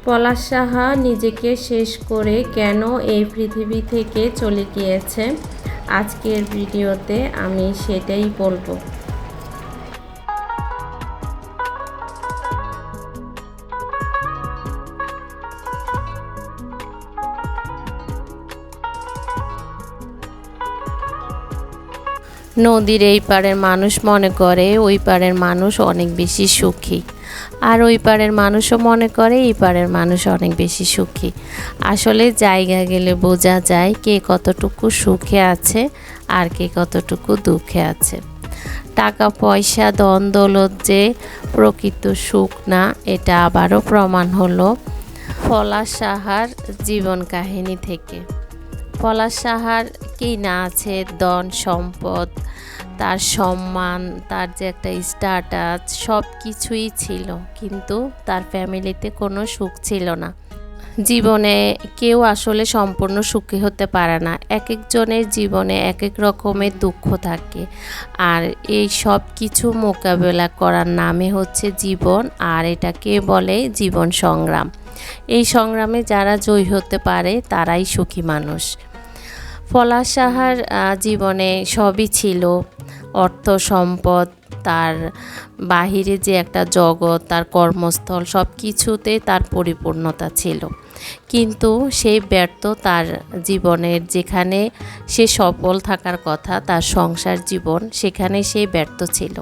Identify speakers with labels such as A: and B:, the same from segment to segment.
A: পলাশ সাহা নিজেকে শেষ করে কেন এই পৃথিবী থেকে চলে গিয়েছে, আজকের ভিডিওতে আমি সেটাই বলবো। নদীর এই পাড়ের মানুষ মনে করে ওই পাড়ের মানুষ অনেক বেশি সুখী, আর ওই পাড়ের মানুষও মনে করে এই পাড়ের মানুষ অনেক বেশি সুখী। আসলে জায়গা গেলে বোঝা যায় কে কতটুকু সুখে আছে আর কে কতটুকু দুঃখে আছে। টাকা পয়সা ধন দৌলত যে প্রকৃত সুখ না, এটা আবারও প্রমাণ হলো পলাশ সাহার জীবন কাহিনী থেকে। পলাশ সাহার কি না আছে ধন সম্পদ, তার সম্মান, তার যে একটা স্ট্যাটাস, সব কিছুই ছিল, কিন্তু তার ফ্যামিলিতে কোনো সুখ ছিল না। জীবনে কেউ আসলে সম্পূর্ণ সুখী হতে পারে না, এক একজনের জীবনে এক এক রকমের দুঃখ থাকে, আর এই সব কিছু মোকাবেলা করার নামে হচ্ছে জীবন, আর এটাকে বলে জীবন সংগ্রাম। এই সংগ্রামে যারা জয়ী হতে পারে তারাই সুখী মানুষ। পলাশ সাহার জীবনে সবই ছিল, অর্থ সম্পদ, তার বাহিরে যে একটা জগৎ, তার কর্মস্থল, সব কিছুতে তার পরিপূর্ণতা ছিল, কিন্তু সেই ব্যর্থ তার জীবনের যেখানে সে সফল থাকার কথা, তার সংসার জীবন, সেখানে সে ব্যর্থ ছিল।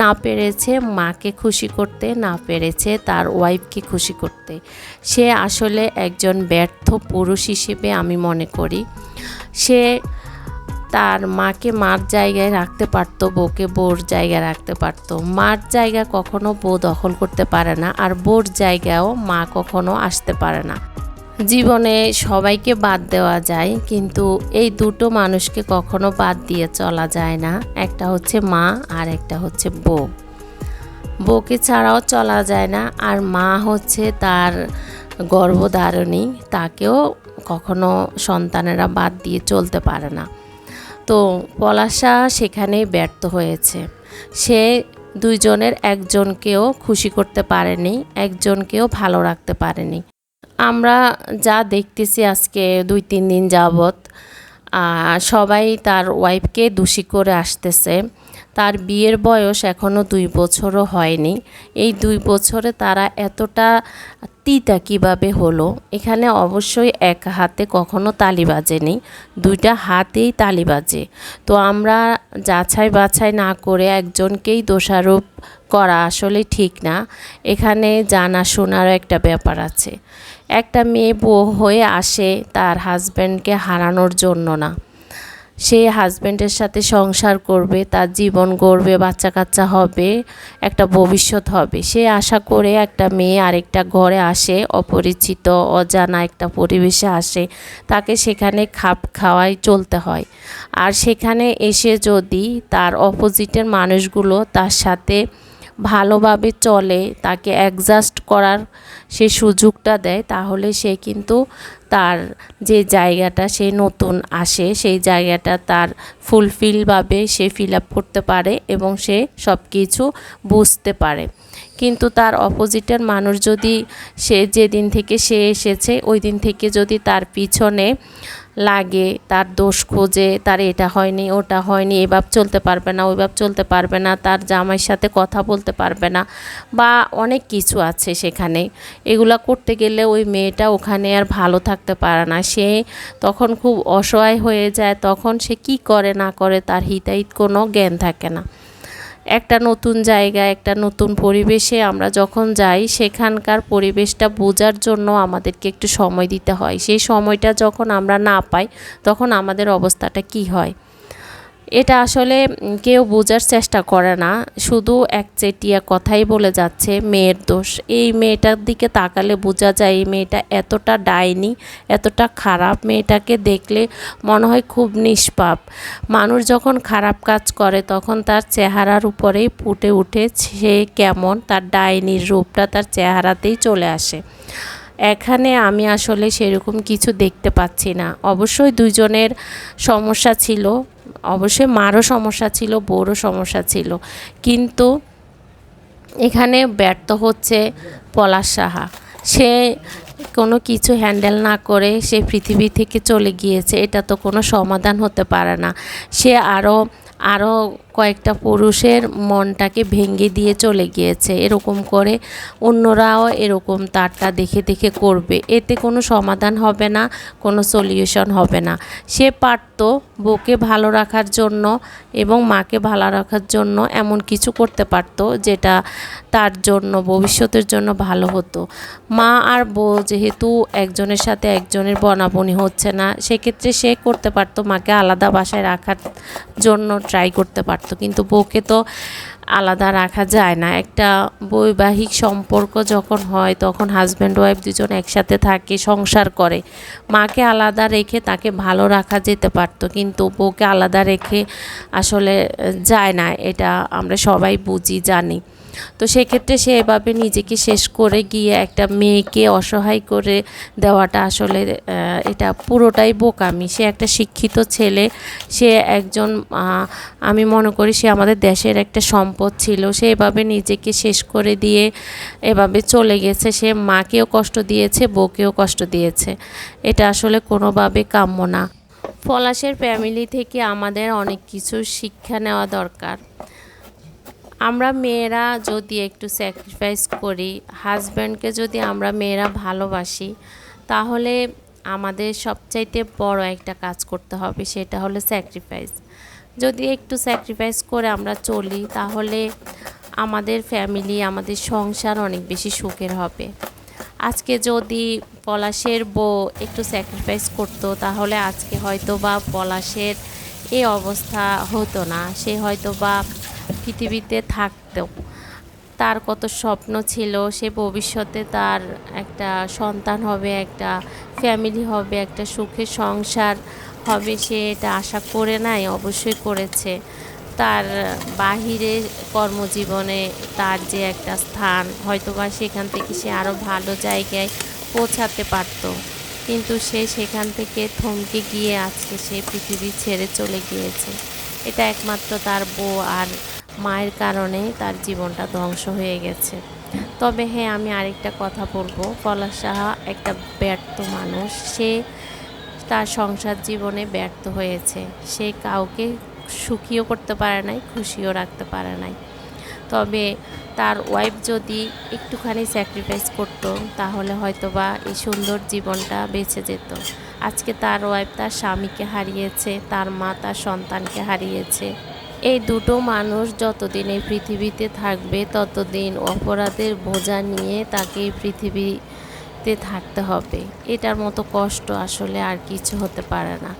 A: না পেরেছে মাকে খুশি করতে, না পেরেছে তার ওয়াইফকে খুশি করতে। সে আসলে একজন ব্যর্থ পুরুষ হিসেবে আমি মনে করি। সে তার মাকে মার জায়গায় রাখতে পারতো, বউকে বউর জায়গায় রাখতে পারতো। মার জায়গা কখনো বউ দখল করতে পারে না, আর বউর জায়গায়ও মা কখনো আসতে পারে না। জীবনে সবাইকে বাদ দেওয়া যায়, কিন্তু এই দুটো মানুষকে কখনো বাদ দিয়ে চলা যায় না। একটা হচ্ছে মা আর একটা হচ্ছে বউ। বউকে ছাড়াও চলা যায় না, আর মা হচ্ছে তার গর্ভধারিণী, তাকেও কখনো সন্তানেরা বাদ দিয়ে চলতে পারে না। তো পলাশা সেখানেই ব্যর্থ হয়েছে। সে দুইজনের একজনকেও খুশি করতে পারেনি, একজনকেও ভালো রাখতে পারেনি। আমরা যা দেখতেছি আজকে 2-3 দিন যাবৎ, সবাই তার ওয়াইফকে দোষী করে আসতেছে। তার বিয়ের বয়স এখনও 2 বছরও হয়নি। এই 2 বছরে তারা এতটা তিতা কীভাবে হলো? এখানে অবশ্যই এক হাতে কখনো তালি বাজেনি, 2টা হাতেই তালি বাজে। তো আমরা যাচাই বাছাই না করে একজনকেই দোষারোপ করা আসলে ঠিক না। এখানে জানা শোনারও একটা ব্যাপার আছে। একটা মেয়ে বউ হয়ে আসে তার হাজব্যান্ডকে হারানোর জন্য না, সে হাজব্যান্ডের সাথে সংসার করবে, তার জীবন গড়বে, বাচ্চা কাচ্চা হবে, একটা ভবিষ্যৎ হবে। সে আশা করে একটা মেয়ে আরেকটা ঘরে আসে, অপরিচিত অজানা একটা পরিবেশে আসে, তাকে সেখানে খাপ খাওয়াই চলতে হয়। আর সেখানে এসে যদি তার অপোজিটের মানুষগুলো তার সাথে ভালোভাবে চলে, তাকে অ্যাডজাস্ট করার সে সুযোগটা দেয়, তাহলে সে কিন্তু তার যে জায়গাটা সে নতুন আসে, সেই জায়গাটা তার ফুলফিলভাবে সে ফিল আপ করতে পারে এবং সে সব কিছু বুঝতে পারে। কিন্তু তার অপোজিটের মানুষ যদি সে যেদিন থেকে সে এসেছে ওই দিন থেকে যদি তার পিছনে লাগে, তার দোষ খোঁজে, তার এটা হয়নি ওটা হয়নি, এভাবে চলতে পারবে না, ওইভাবে চলতে পারবে না, তার জামাইয়ের সাথে কথা বলতে পারবে না, বা অনেক কিছু আছে সেখানে, এগুলা করতে গেলে ওই মেয়েটা ওখানে আর ভালো থাকতে পারে না। সে তখন খুব অসহায় হয়ে যায়, তখন সে কি করে না করে তার হিতাহিত কোনো জ্ঞান থাকে না। একটা নতুন জায়গায়, একটা নতুন পরিবেশে আমরা যখন যাই, সেখানকার পরিবেশটা বোঝার জন্য আমাদেরকে একটু সময় দিতে হয়। সেই সময়টা যখন আমরা না পাই, তখন আমাদের অবস্থাটা কি হয়? এটা আসলে কেউ বোঝার চেষ্টা করে না, শুধু একচেটিয়া কথাই বলে যাচ্ছে মেয়ের দোষ। এই মেয়েটার দিকে তাকালে বোঝা যায় এই মেয়েটা এতটা ডাইনি, এতটা খারাপ। মেয়েটাকে দেখলে মনে হয় খুব নিষ্পাপ। মানুষ যখন খারাপ কাজ করে তখন তার চেহারার উপরেই ফুটে উঠে সে কেমন, তার ডাইনির রূপটা তার চেহারাতেই চলে আসে। এখানে আমি আসলে সেরকম কিছু দেখতে পাচ্ছি না। অবশ্যই দুইজনের সমস্যা ছিল, অবশ্যই মারও সমস্যা ছিল, বউরও সমস্যা ছিল, কিন্তু এখানে ব্যর্থ হচ্ছে পলাশ সাহা। সে কোনো কিছু হ্যান্ডেল না করে সে পৃথিবী থেকে চলে গিয়েছে, এটা তো কোনো সমাধান হতে পারে না। সে আরও কয়েকটা পুরুষের মনটাকে ভেঙে দিয়ে চলে গিয়েছে। এরকম করে অন্যরাও এরকম তারটা দেখে দেখে করবে, এতে কোনো সমাধান হবে না, কোনো সলিউশন হবে না। সে পারত বউকে ভালো রাখার জন্য এবং মাকে ভালো রাখার জন্য এমন কিছু করতে পারত যেটা তার জন্য ভবিষ্যতের জন্য ভালো হতো। মা আর বউ যেহেতু একজনের সাথে একজনের বনাবনি হচ্ছে না, সেক্ষেত্রে সে করতে পারতো মাকে আলাদা বাসায় রাখার জন্য ট্রাই করতে পারতো, কিন্তু বউকে তো আলাদা রাখা যায় না। একটা বৈবাহিক সম্পর্ক যখন হয় তখন হাজব্যান্ড ওয়াইফ দুজন একসাথে থাকে, সংসার করে। মাকে আলাদা রেখে তাকে ভালো রাখা যেতে পারতো, কিন্তু বউকে আলাদা রেখে আসলে যায় না, এটা আমরা সবাই বুঝি, জানি। তো সেক্ষেত্রে সে এভাবে নিজেকে শেষ করে গিয়ে একটা মেয়েকে অসহায় করে দেওয়াটা আসলে এটা পুরোটাই বোকামি। সে একটা শিক্ষিত ছেলে, সে একজন, আমি মনে করি সে আমাদের দেশের একটা সম্পদ ছিল। সে এভাবে নিজেকে শেষ করে দিয়ে এভাবে চলে গেছে। সে মাকেও কষ্ট দিয়েছে, বউকেও কষ্ট দিয়েছে। এটা আসলে কোনোভাবে কাম্য না। পলাশের ফ্যামিলি থেকে আমাদের অনেক কিছু শিক্ষা নেওয়া দরকার। আমরা মেয়েরা যদি একটু স্যাক্রিফাইস করি, হাজব্যান্ডকে যদি আমরা মেয়েরা ভালোবাসি, তাহলে আমাদের সবচাইতে বড় একটা কাজ করতে হবে, সেটা হলো স্যাক্রিফাইস। যদি একটু স্যাক্রিফাইস করে আমরা চলি, তাহলে আমাদের ফ্যামিলি, আমাদের সংসার অনেক বেশি সুখের হবে। আজকে যদি পলাশের বউ একটু স্যাক্রিফাইস করতো, তাহলে আজকে হয়তো বা পলাশের এই অবস্থা হতো না। সে হয়তো বা পৃথিবীতে থাকতো। তার কত স্বপ্ন ছিল, সে ভবিষ্যতে তার একটা সন্তান হবে, একটা ফ্যামিলি হবে, একটা সুখের সংসার হবে, সে এটা আশা করে নাই, অবশ্যই করেছে। তার বাহিরে কর্মজীবনে তার যে একটা স্থান, হয়তোবা সেখান থেকে সে আরও ভালো জায়গায় পৌঁছাতে পারত, কিন্তু সে সেখান থেকে থমকে গিয়ে আজকে সে পৃথিবী ছেড়ে চলে গিয়েছে। এটা একমাত্র তার বউ আর মায়ের কারণে তার জীবনটা ধ্বংস হয়ে গেছে। তবে হ্যাঁ, আমি আরেকটা কথা বলবো, পলাশ সাহা একটা ব্যর্থ মানুষ। সে তার সংসার জীবনে ব্যর্থ হয়েছে। সে কাউকে সুখীও করতে পারে নাই, খুশিও রাখতে পারে নাই। তবে তার ওয়াইফ যদি একটুখানি স্যাক্রিফাইস করতো, তাহলে হয়তোবা এই সুন্দর জীবনটা বেঁচে যেত। আজকে তার ওয়াইফ তার স্বামীকে হারিয়েছে, তার মা তার সন্তানকে হারিয়েছে। এই দুটো মানুষ যতদিন এই পৃথিবীতে থাকবে, ততদিন অপরাধের বোঝা নিয়ে তাকে এই পৃথিবীতে থাকতে হবে। এটার মতো কষ্ট আসলে আর কিছু হতে পারে না।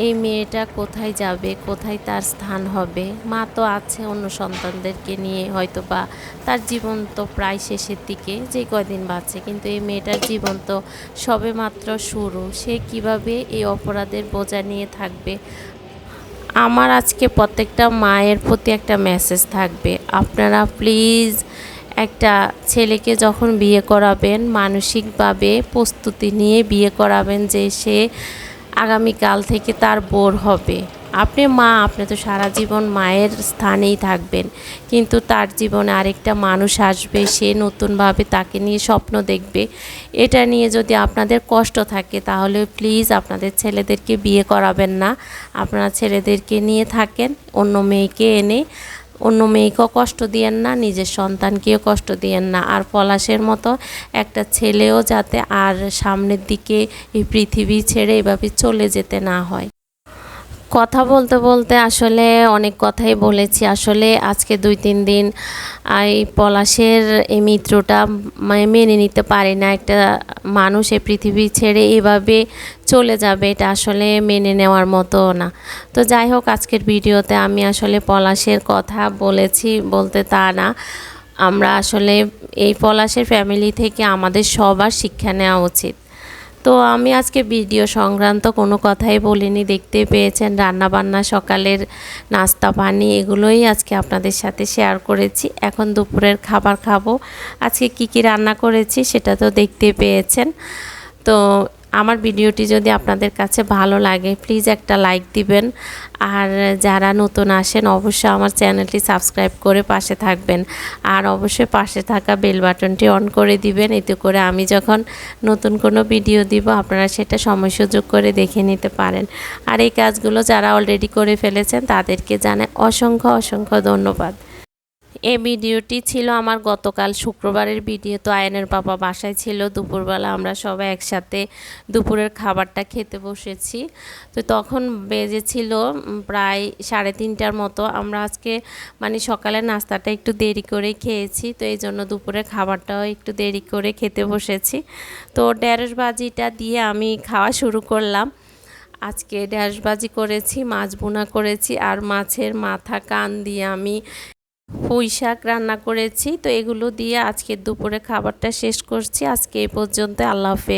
A: এই মেয়েটা কোথায় যাবে, কোথায় তার স্থান হবে? মা তো আছে অন্য সন্তানদেরকে নিয়ে, হয়তো বা তার জীবন তো প্রায় শেষের দিকে, যে কয়দিন বাঁচে, কিন্তু এই মেয়েটার জীবন তো সবে মাত্র শুরু। সে কিভাবে এই অপরাধের বোঝা নিয়ে থাকবে? আমার আজকে প্রত্যেকটা মায়ের প্রতি একটা মেসেজ থাকবে, আপনারা প্লিজ একটা ছেলেকে যখন বিয়ে করাবেন, মানসিকভাবে প্রস্তুতি নিয়ে বিয়ে করাবেন যে সে আগামীকাল থেকে তার বোর হবে। আপনি মা, আপনি তো সারা জীবন মায়ের স্থানেই থাকবেন, কিন্তু তার জীবনে আরেকটা মানুষ আসবে, সে নতুনভাবে তাকে নিয়ে স্বপ্ন দেখবে। এটা নিয়ে যদি আপনাদের কষ্ট থাকে, তাহলে প্লিজ আপনাদের ছেলেদেরকে বিয়ে করাবেন না। আপনারা ছেলেদেরকে নিয়ে থাকেন, অন্য মেয়েকে এনে অন্য মেয়েকেও কষ্ট দিয়েন না, নিজের সন্তানকেও কষ্ট দিয়েন না। আর পলাশের মতো একটা ছেলেও যাতে আর সামনের দিকে এই পৃথিবী ছেড়ে এভাবে চলে যেতে না হয়। কথা বলতে বলতে আসলে অনেক কথাই বলেছি। আসলে আজকে 2-3 দিন এই পলাশের এই মৃত্যুটা মেনে নিতে পারি না। একটা মানুষ এই পৃথিবী ছেড়ে এভাবে চলে যাবে, এটা আসলে মেনে নেওয়ার মতো না। তো যাই হোক, আজকের ভিডিওতে আমি আসলে পলাশের কথা বলেছি বলতে তা না, আমরা আসলে এই পলাশের ফ্যামিলি থেকে আমাদের সবার শিক্ষা নেওয়া উচিত। তো আমি আজকে ভিডিও সংক্রান্ত কোনো কথাই বলিনি, দেখতে পেয়েছেন রান্নাবান্না, সকালের নাস্তা পানি এগুলোই আজকে আপনাদের সাথে শেয়ার করেছি। এখন দুপুরের খাবার খাবো। আজকে কি রান্না করেছি সেটা তো দেখতে পেয়েছেন। তো আমার ভিডিওটি যদি আপনাদের কাছে ভালো লাগে প্লিজ একটা লাইক দিবেন, আর যারা নতুন আসেন অবশ্যই আমার চ্যানেলটি সাবস্ক্রাইব করে পাশে থাকবেন, আর অবশ্যই পাশে থাকা বেল বাটনটি অন করে দিবেন। এতে করে আমি যখন নতুন কোনো ভিডিও দিব আপনারা সেটা সময় সুযোগ করে দেখে নিতে পারেন। আর এই কাজগুলো যারা অলরেডি করে ফেলেছেন তাদেরকে জানাই অসংখ্য অসংখ্য ধন্যবাদ। এই ভিডিওটি ছিল আমার গতকাল শুক্রবারের ভিডিও। তো আয়নের বাবা বাসায় ছিল, দুপুরবেলা আমরা সবাই একসাথে দুপুরের খাবারটা খেতে বসেছি। তো তখন বেজেছিল প্রায় 3:30টার মতো। আমরা আজকে মানে সকালের নাস্তাটা একটু দেরি করে খেয়েছি, তো এই জন্য দুপুরের খাবারটাও একটু দেরি করে খেতে বসেছি। তো ঢেঁড়স ভাজিটা দিয়ে আমি খাওয়া শুরু করলাম। আজকে ঢেঁড়স ভাজি করেছি, মাছ ভুনা করেছি, আর মাছের মাথা কান দিয়ে আমি পুঁই শাক রান্না করেছি। তো এগুলো দিয়ে আজকে দুপুরে খাবারটা শেষ করছি। আজকে এই পর্যন্ত, আল্লাহ হাফেজ।